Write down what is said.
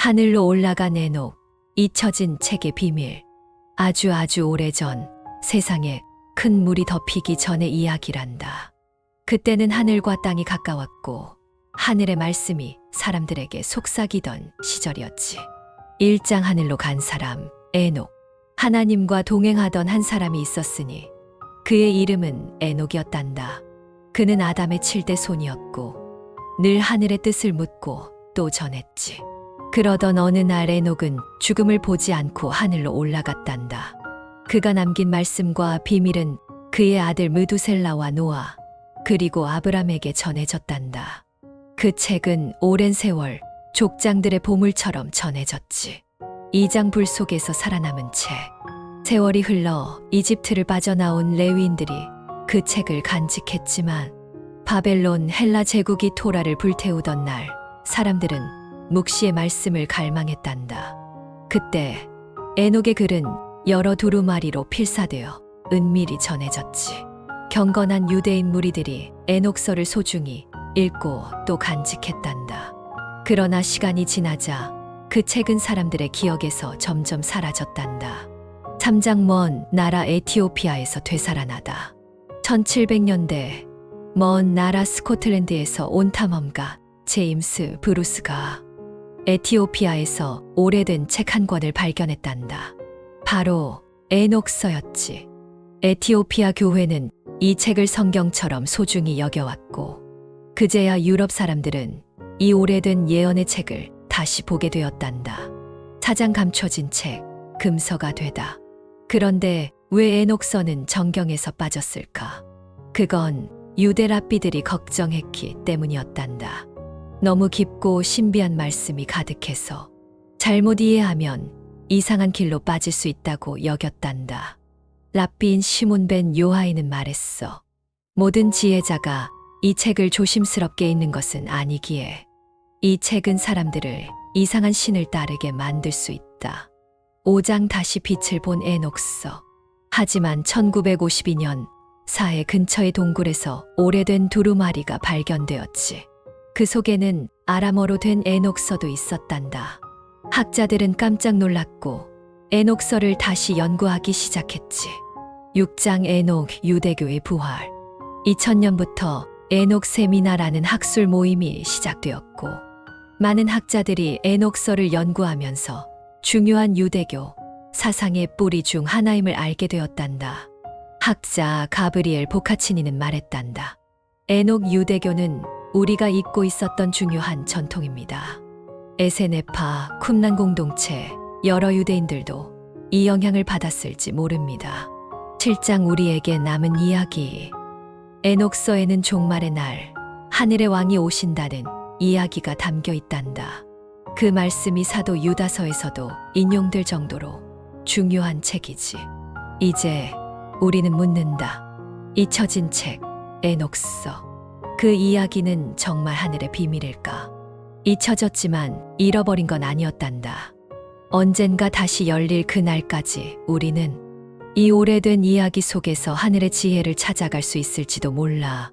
하늘로 올라간 에녹, 잊혀진 책의 비밀. 아주 오래전 세상에 큰 물이 덮이기 전의 이야기란다. 그때는 하늘과 땅이 가까웠고 하늘의 말씀이 사람들에게 속삭이던 시절이었지. 일장 하늘로 간 사람, 에녹. 하나님과 동행하던 한 사람이 있었으니 그의 이름은 에녹이었단다. 그는 아담의 7대 손이었고 늘 하늘의 뜻을 묻고 또 전했지. 그러던 어느 날 에녹은 죽음을 보지 않고 하늘로 올라갔단다. 그가 남긴 말씀과 비밀은 그의 아들 무두셀라와 노아 그리고 아브람에게 전해졌단다. 그 책은 오랜 세월 족장들의 보물처럼 전해졌지. 이장 불 속에서 살아남은 책. 세월이 흘러 이집트를 빠져나온 레위인들이 그 책을 간직했지만 바벨론 헬라 제국이 토라를 불태우던 날 사람들은 묵시의 말씀을 갈망했단다. 그때 에녹의 글은 여러 두루마리로 필사되어 은밀히 전해졌지. 경건한 유대인 무리들이 에녹서를 소중히 읽고 또 간직했단다. 그러나 시간이 지나자 그 책은 사람들의 기억에서 점점 사라졌단다. 삼장 먼 나라 에티오피아에서 되살아나다. 1700년대 먼 나라 스코틀랜드에서 온 탐험가 제임스 브루스가 에티오피아에서 오래된 책 한 권을 발견했단다. 바로 에녹서였지. 에티오피아 교회는 이 책을 성경처럼 소중히 여겨왔고 그제야 유럽 사람들은 이 오래된 예언의 책을 다시 보게 되었단다. 사장 감춰진 책, 금서가 되다. 그런데 왜 에녹서는 정경에서 빠졌을까? 그건 유대 랍비들이 걱정했기 때문이었단다. 너무 깊고 신비한 말씀이 가득해서 잘못 이해하면 이상한 길로 빠질 수 있다고 여겼단다. 랍비인 시몬 벤 요하이는 말했어. 모든 지혜자가 이 책을 조심스럽게 읽는 것은 아니기에 이 책은 사람들을 이상한 신을 따르게 만들 수 있다. 5장 다시 빛을 본 에녹서. 하지만 1952년 사해 근처의 동굴에서 오래된 두루마리가 발견되었지. 그 속에는 아람어로 된 에녹서도 있었단다. 학자들은 깜짝 놀랐고 에녹서를 다시 연구하기 시작했지. 6장 에녹 유대교의 부활. 2000년부터 에녹 세미나라는 학술 모임이 시작되었고 많은 학자들이 에녹서를 연구하면서 중요한 유대교 사상의 뿌리 중 하나임을 알게 되었단다. 학자 가브리엘 보카치니는 말했단다. 에녹 유대교는 우리가 잊고 있었던 중요한 전통입니다. 에세네파, 쿰란 공동체, 여러 유대인들도 이 영향을 받았을지 모릅니다. 7장 우리에게 남은 이야기. 에녹서에는 종말의 날, 하늘의 왕이 오신다는 이야기가 담겨 있단다. 그 말씀이 사도 유다서에서도 인용될 정도로 중요한 책이지. 이제 우리는 묻는다. 잊혀진 책, 에녹서. 그 이야기는 정말 하늘의 비밀일까? 잊혀졌지만 잃어버린 건 아니었단다. 언젠가 다시 열릴 그날까지 우리는 이 오래된 이야기 속에서 하늘의 지혜를 찾아갈 수 있을지도 몰라.